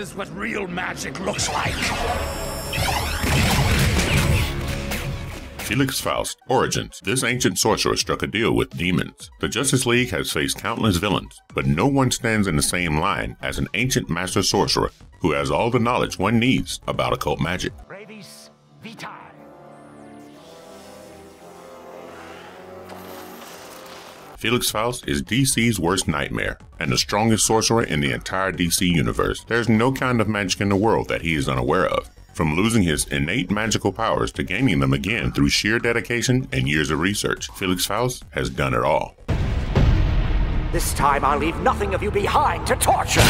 is what real magic looks like. Felix Faust, Origins. This ancient sorcerer struck a deal with demons. The Justice League has faced countless villains, but no one stands in the same line as an ancient master sorcerer who has all the knowledge one needs about occult magic. Brevis Vitae. Felix Faust is DC's worst nightmare, and the strongest sorcerer in the entire DC universe. There's no kind of magic in the world that he is unaware of. From losing his innate magical powers to gaining them again through sheer dedication and years of research, Felix Faust has done it all. This time I'll leave nothing of you behind to torture!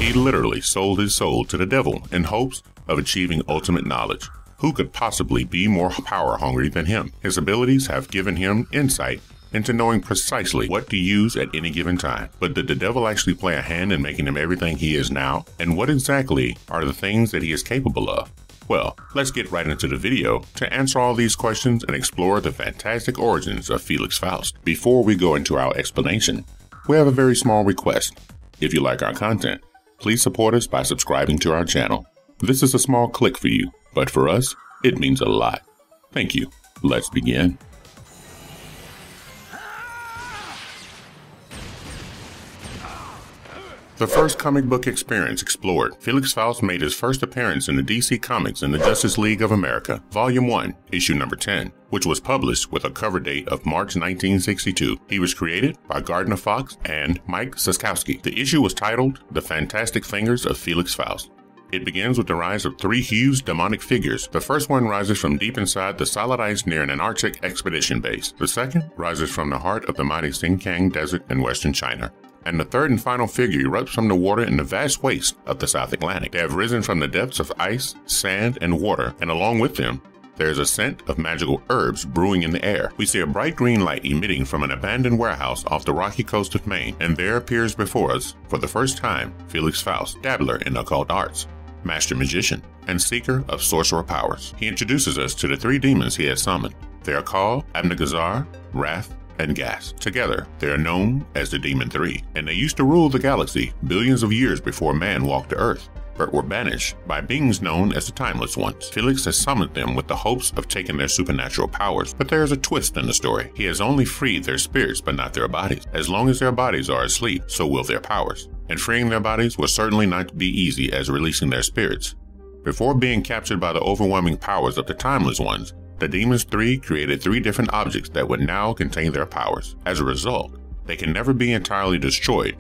He literally sold his soul to the devil in hopes of achieving ultimate knowledge. Who could possibly be more power hungry than him? His abilities have given him insight into knowing precisely what to use at any given time. But did the devil actually play a hand in making him everything he is now? And what exactly are the things that he is capable of? Well, let's get right into the video to answer all these questions and explore the fantastic origins of Felix Faust. Before we go into our explanation, we have a very small request. If you like our content, please support us by subscribing to our channel. This is a small click for you, but for us, it means a lot. Thank you. Let's begin. The first comic book experience explored. Felix Faust made his first appearance in the DC Comics in the Justice League of America, Volume 1, Issue number 10, which was published with a cover date of March 1962. He was created by Gardner Fox and Mike Siskowski. The issue was titled The Fantastic Fingers of Felix Faust. It begins with the rise of three huge demonic figures. The first one rises from deep inside the solid ice near an Antarctic expedition base. The second rises from the heart of the mighty Xinjiang Desert in western China. And the third and final figure erupts from the water in the vast waste of the South Atlantic. They have risen from the depths of ice, sand, and water, and along with them, there is a scent of magical herbs brewing in the air. We see a bright green light emitting from an abandoned warehouse off the rocky coast of Maine, and there appears before us, for the first time, Felix Faust, dabbler in occult arts, master magician, and seeker of sorcerer powers. He introduces us to the three demons he has summoned. They are called Abnegazar, Wrath, and Gas. Together, they are known as the Demon Three, and they used to rule the galaxy billions of years before man walked the earth, but were banished by beings known as the Timeless Ones. Felix has summoned them with the hopes of taking their supernatural powers, but there is a twist in the story. He has only freed their spirits, but not their bodies. As long as their bodies are asleep, so will their powers. And freeing their bodies will certainly not be easy as releasing their spirits. Before being captured by the overwhelming powers of the Timeless Ones, the Demons Three created three different objects that would now contain their powers. As a result, they can never be entirely destroyed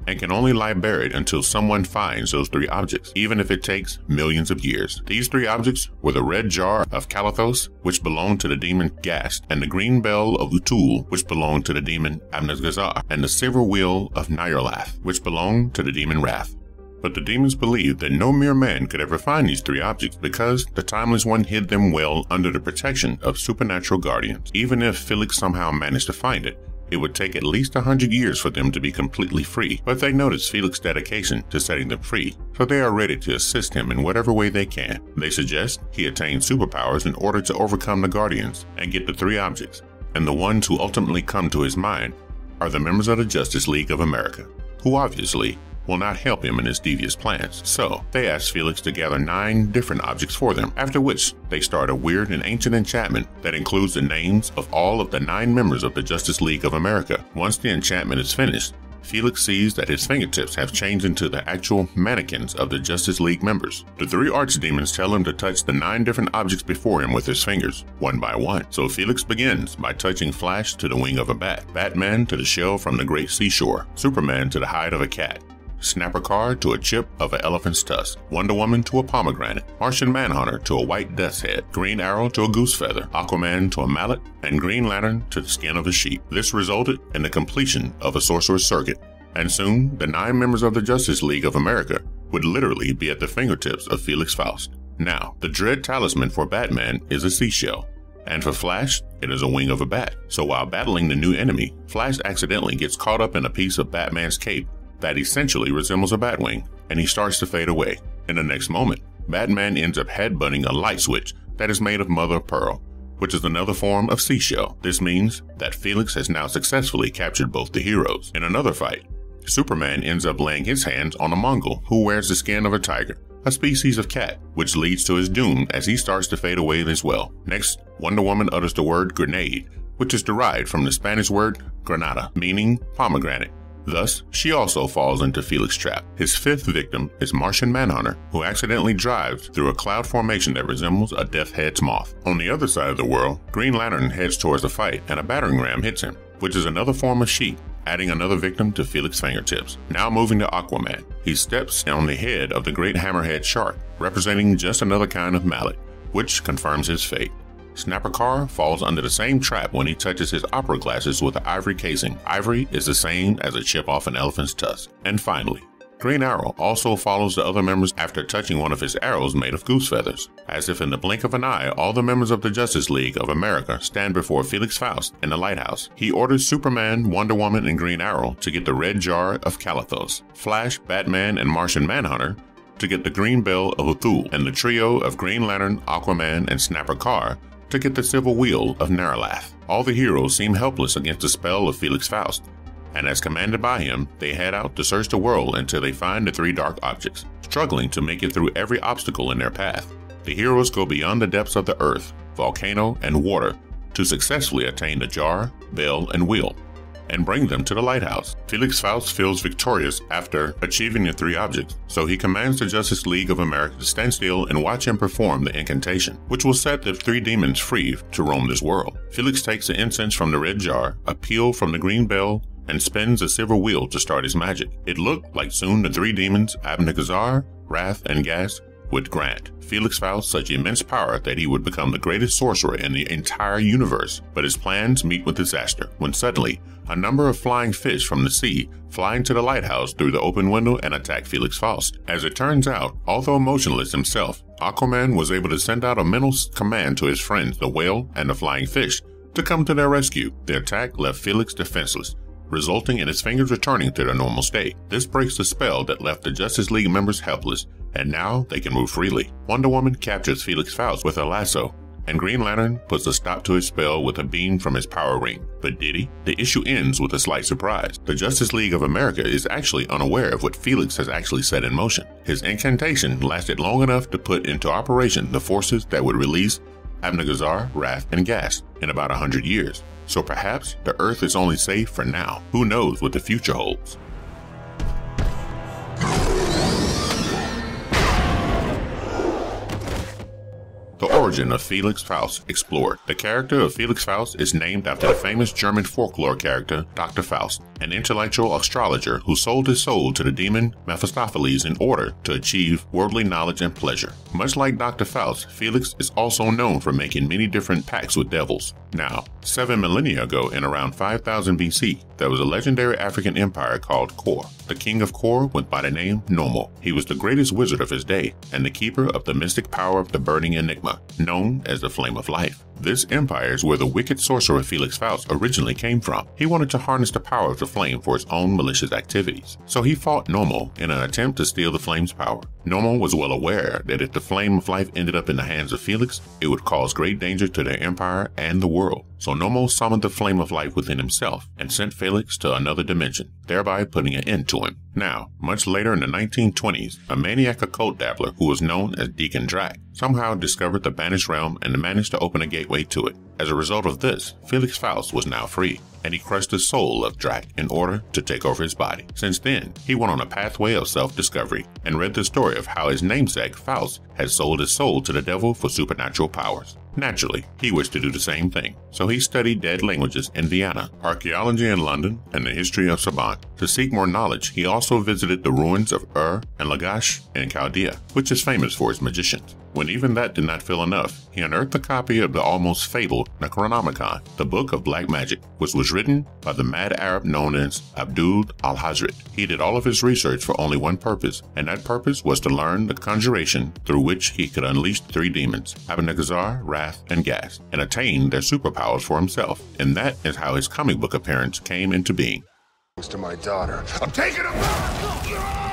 and can only lie buried until someone finds those three objects, even if it takes millions of years. These three objects were the red jar of Calathos, which belonged to the demon Gast, and the green bell of Utul, which belonged to the demon Abnegazar, and the silver wheel of Nyarlath, which belonged to the demon Wrath. But the demons believed that no mere man could ever find these three objects because the Timeless One hid them well under the protection of supernatural guardians. Even if Felix somehow managed to find it, it would take at least 100 years for them to be completely free. But they noticed Felix's dedication to setting them free, so they are ready to assist him in whatever way they can. They suggest he attain superpowers in order to overcome the guardians and get the three objects, and the ones who ultimately come to his mind are the members of the Justice League of America, who obviously will not help him in his devious plans. So they ask Felix to gather 9 different objects for them, after which they start a weird and ancient enchantment that includes the names of all of the 9 members of the Justice League of America. Once the enchantment is finished, Felix sees that his fingertips have changed into the actual mannequins of the Justice League members. The 3 archdemons tell him to touch the 9 different objects before him with his fingers, one by one. So Felix begins by touching Flash to the wing of a bat, Batman to the shell from the great seashore, Superman to the hide of a cat, Snapper Car to a chip of an elephant's tusk, Wonder Woman to a pomegranate, Martian Manhunter to a white death's head, Green Arrow to a goose feather, Aquaman to a mallet, and Green Lantern to the skin of a sheep. This resulted in the completion of a sorcerer's circuit, and soon the 9 members of the Justice League of America would literally be at the fingertips of Felix Faust. Now, the dread talisman for Batman is a seashell, and for Flash, it is a wing of a bat. So while battling the new enemy, Flash accidentally gets caught up in a piece of Batman's cape that essentially resembles a batwing, and he starts to fade away. In the next moment, Batman ends up headbutting a light switch that is made of mother of pearl, which is another form of seashell. This means that Felix has now successfully captured both the heroes. In another fight, Superman ends up laying his hands on a Mongol who wears the skin of a tiger, a species of cat, which leads to his doom as he starts to fade away as well. Next, Wonder Woman utters the word grenade, which is derived from the Spanish word granada, meaning pomegranate. Thus, she also falls into Felix's trap. His fifth victim is Martian Manhunter, who accidentally drives through a cloud formation that resembles a death head's moth. On the other side of the world, Green Lantern heads towards the fight and a battering ram hits him, which is another form of sheep, adding another victim to Felix's fingertips. Now moving to Aquaman, he steps on the head of the great hammerhead shark, representing just another kind of mallet, which confirms his fate. Snapper Carr falls under the same trap when he touches his opera glasses with an ivory casing. Ivory is the same as a chip off an elephant's tusk. And finally, Green Arrow also follows the other members after touching one of his arrows made of goose feathers. As if in the blink of an eye, all the members of the Justice League of America stand before Felix Faust in the lighthouse. He orders Superman, Wonder Woman, and Green Arrow to get the red jar of Calathos, Flash, Batman, and Martian Manhunter to get the green bell of Uthul, and the trio of Green Lantern, Aquaman, and Snapper Carr to get the Civil Wheel of Naralath. All the heroes seem helpless against the spell of Felix Faust, and as commanded by him, they head out to search the world until they find the three dark objects, struggling to make it through every obstacle in their path. The heroes go beyond the depths of the earth, volcano, and water to successfully attain the jar, bell, and wheel, and bring them to the lighthouse. Felix Faust feels victorious after achieving the three objects, so he commands the Justice League of America to stand still and watch him perform the incantation, which will set the three demons free to roam this world. Felix takes the incense from the red jar, a peel from the green bell, and spins a silver wheel to start his magic. It looked like soon the three demons, Abnegazar, Wrath, and Gas, would grant Felix Faust such immense power that he would become the greatest sorcerer in the entire universe. But his plans meet with disaster when suddenly a number of flying fish from the sea fly into the lighthouse through the open window and attack Felix Faust. As it turns out, although motionless himself, Aquaman was able to send out a mental command to his friends, the whale and the flying fish, to come to their rescue. The attack left Felix defenseless, resulting in his fingers returning to their normal state. This breaks the spell that left the Justice League members helpless, and now they can move freely. Wonder Woman captures Felix Faust with a lasso, and Green Lantern puts a stop to his spell with a beam from his power ring. But did he? The issue ends with a slight surprise. The Justice League of America is actually unaware of what Felix has actually set in motion. His incantation lasted long enough to put into operation the forces that would release Abnegazar, Wrath, and Gas in about 100 years. So perhaps the Earth is only safe for now. Who knows what the future holds? The origin of Felix Faust explored. The character of Felix Faust is named after the famous German folklore character Dr. Faust, an intellectual astrologer who sold his soul to the demon Mephistopheles in order to achieve worldly knowledge and pleasure. Much like Dr. Faust, Felix is also known for making many different pacts with devils. Now, 7 millennia ago in around 5000 BC, there was a legendary African empire called Kor. The king of Kor went by the name Nomo. He was the greatest wizard of his day and the keeper of the mystic power of the burning enigma, known as the Flame of Life. This empire is where the wicked sorcerer Felix Faust originally came from. He wanted to harness the power of the flame for his own malicious activities, so he fought Nomo in an attempt to steal the flame's power. Nomo was well aware that if the Flame of Life ended up in the hands of Felix, it would cause great danger to their empire and the world. So Nomo summoned the Flame of Life within himself and sent Felix to another dimension, thereby putting an end to him. Now, much later in the 1920s, a maniac occult dabbler who was known as Deacon Drac somehow discovered the banished realm and managed to open a gateway to it. As a result of this, Felix Faust was now free, and he crushed the soul of Drac in order to take over his body. Since then, he went on a pathway of self-discovery and read the story of how his namesake, Faust, had sold his soul to the devil for supernatural powers. Naturally, he wished to do the same thing, so he studied dead languages in Vienna, archaeology in London, and the history of Saban. To seek more knowledge, he also visited the ruins of Ur and Lagash in Chaldea, which is famous for its magicians. When even that did not feel enough, he unearthed a copy of the almost fabled Necronomicon, the Book of Black Magic, which was written by the mad Arab known as Abdul al-Hazred. He did all of his research for only one purpose, and that purpose was to learn the conjuration through which he could unleash three demons, Abnegazar, Wrath, and Gas, and attain their superpowers for himself. And that is how his comic book appearance came into being. To my daughter, I'm taking him back!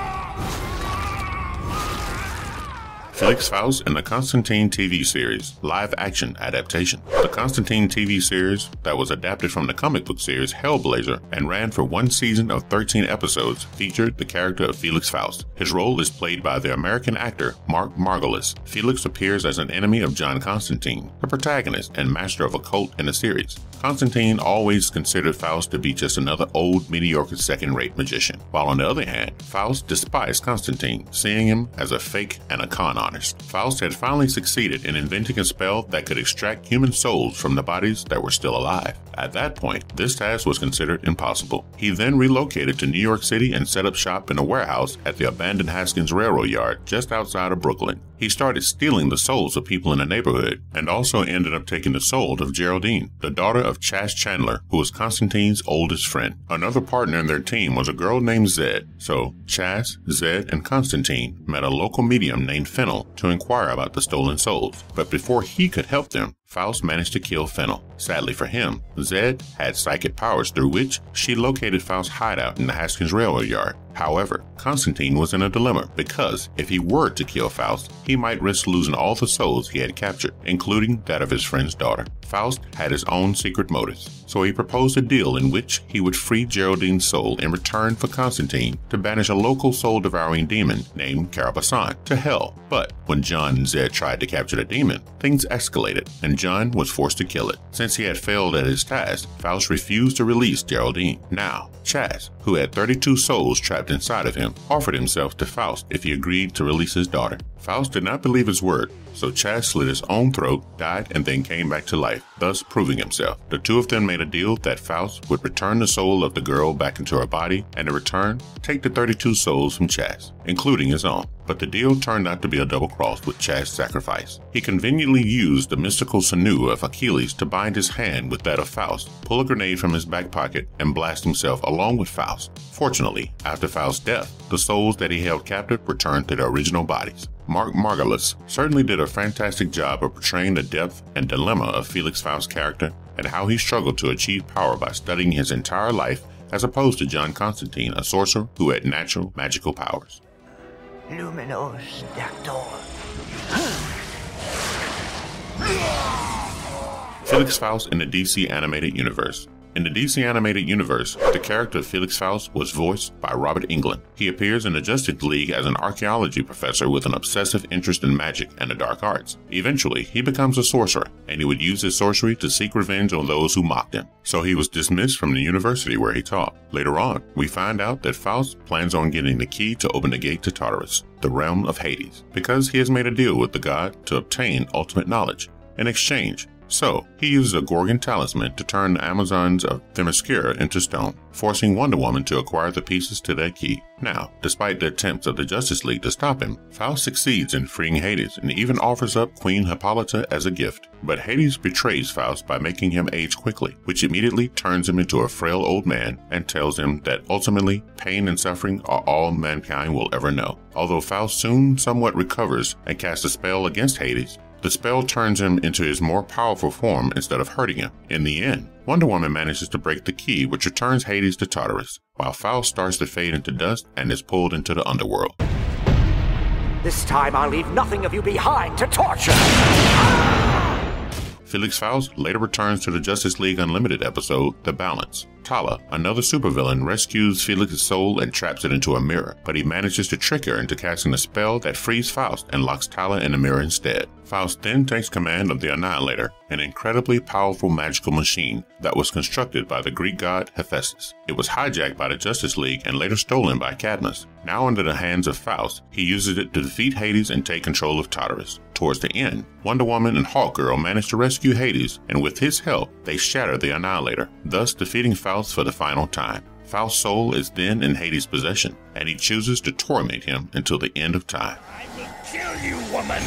Felix Faust in the Constantine TV series, live-action adaptation. The Constantine TV series that was adapted from the comic book series Hellblazer and ran for one season of 13 episodes featured the character of Felix Faust. His role is played by the American actor Mark Margolis. Felix appears as an enemy of John Constantine, the protagonist and master of occult in the series. Constantine always considered Faust to be just another old, mediocre second-rate magician, while on the other hand, Faust despised Constantine, seeing him as a fake and a con artist. Faust had finally succeeded in inventing a spell that could extract human souls from the bodies that were still alive. At that point, this task was considered impossible. He then relocated to New York City and set up shop in a warehouse at the abandoned Haskins Railroad Yard just outside of Brooklyn. He started stealing the souls of people in the neighborhood and also ended up taking the soul of Geraldine, the daughter of Chas Chandler, who was Constantine's oldest friend. Another partner in their team was a girl named Zed, so Chas, Zed, and Constantine met a local medium named Fennel to inquire about the stolen souls. But before he could help them, Faust managed to kill Fennel. Sadly for him, Zed had psychic powers through which she located Faust's hideout in the Haskins Railroad Yard. However, Constantine was in a dilemma because if he were to kill Faust, he might risk losing all the souls he had captured, including that of his friend's daughter. Faust had his own secret motives, so he proposed a deal in which he would free Geraldine's soul in return for Constantine to banish a local soul-devouring demon named Carapasan to hell. But when John and Zed tried to capture the demon, things escalated, and John was forced to kill it. Since he had failed at his task, Faust refused to release Geraldine. Now, Chas, who had 32 souls trapped inside of him, offered himself to Faust if he agreed to release his daughter. Faust did not believe his word, so Chas slit his own throat, died, and then came back to life, thus proving himself. The two of them made a deal that Faust would return the soul of the girl back into her body, and in return, take the 32 souls from Chas, including his own. But the deal turned out to be a double cross with Chas' sacrifice. He conveniently used the mystical sinew of Achilles to bind his hand with that of Faust, pull a grenade from his back pocket, and blast himself along with Faust. Fortunately, after Faust's death, the souls that he held captive returned to their original bodies. Mark Margolis certainly did a fantastic job of portraying the depth and dilemma of Felix Faust's character and how he struggled to achieve power by studying his entire life as opposed to John Constantine, a sorcerer who had natural magical powers. Luminos Dactor. Felix Faust in the DC Animated Universe. In the DC Animated Universe, the character of Felix Faust was voiced by Robert Englund. He appears in the Justice League as an archaeology professor with an obsessive interest in magic and the dark arts. Eventually, he becomes a sorcerer, and he would use his sorcery to seek revenge on those who mocked him. So he was dismissed from the university where he taught. Later on, we find out that Faust plans on getting the key to open the gate to Tartarus, the realm of Hades, because he has made a deal with the god to obtain ultimate knowledge. In exchange, so, he uses a Gorgon talisman to turn the Amazons of Themyscira into stone, forcing Wonder Woman to acquire the pieces to that key. Now, despite the attempts of the Justice League to stop him, Faust succeeds in freeing Hades and even offers up Queen Hippolyta as a gift. But Hades betrays Faust by making him age quickly, which immediately turns him into a frail old man and tells him that ultimately pain and suffering are all mankind will ever know. Although Faust soon somewhat recovers and casts a spell against Hades, the spell turns him into his more powerful form instead of hurting him. In the end, Wonder Woman manages to break the key, which returns Hades to Tartarus, while Faust starts to fade into dust and is pulled into the underworld. This time I'll leave nothing of you behind to torture! Felix Faust later returns to the Justice League Unlimited episode, The Balance. Tala, another supervillain, rescues Felix's soul and traps it into a mirror, but he manages to trick her into casting a spell that frees Faust and locks Tala in the mirror instead. Faust then takes command of the Annihilator, an incredibly powerful magical machine that was constructed by the Greek god Hephaestus. It was hijacked by the Justice League and later stolen by Cadmus. Now under the hands of Faust, he uses it to defeat Hades and take control of Tartarus. Towards the end, Wonder Woman and Hawkgirl manage to rescue Hades, and with his help, they shatter the Annihilator, thus defeating Faust for the final time. Faust's soul is then in Hades' possession, and he chooses to torment him until the end of time. I will kill you, woman!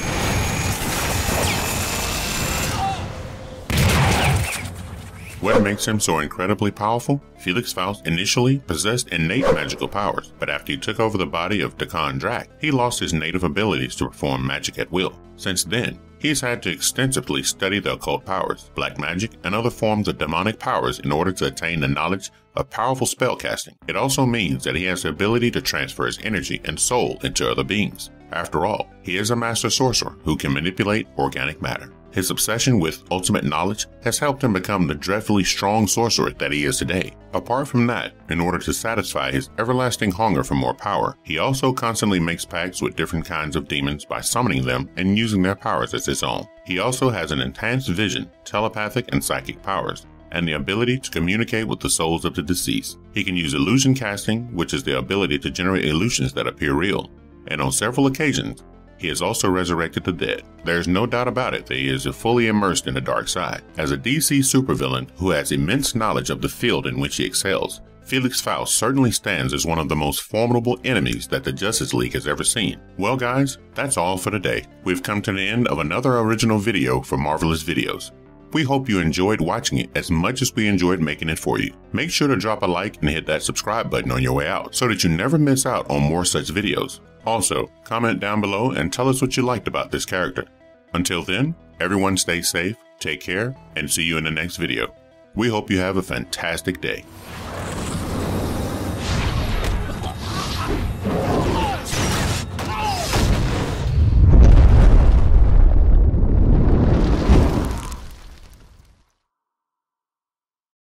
What makes him so incredibly powerful? Felix Faust initially possessed innate magical powers, but after he took over the body of Dakan Drak, he lost his native abilities to perform magic at will. Since then, he's had to extensively study the occult powers, black magic, and other forms of demonic powers in order to attain the knowledge of powerful spellcasting. It also means that he has the ability to transfer his energy and soul into other beings. After all, he is a master sorcerer who can manipulate organic matter. His obsession with ultimate knowledge has helped him become the dreadfully strong sorcerer that he is today. Apart from that, in order to satisfy his everlasting hunger for more power, he also constantly makes pacts with different kinds of demons by summoning them and using their powers as his own. He also has an enhanced vision, telepathic and psychic powers, and the ability to communicate with the souls of the deceased. He can use illusion casting, which is the ability to generate illusions that appear real, and on several occasions, he has also resurrected the dead. There's no doubt about it that he is fully immersed in the dark side. As a DC supervillain who has immense knowledge of the field in which he excels, Felix Faust certainly stands as one of the most formidable enemies that the Justice League has ever seen. Well guys, that's all for today. We've come to the end of another original video for Marvelous Videos. We hope you enjoyed watching it as much as we enjoyed making it for you. Make sure to drop a like and hit that subscribe button on your way out so that you never miss out on more such videos. Also, comment down below and tell us what you liked about this character. Until then, everyone stay safe, take care, and see you in the next video. We hope you have a fantastic day.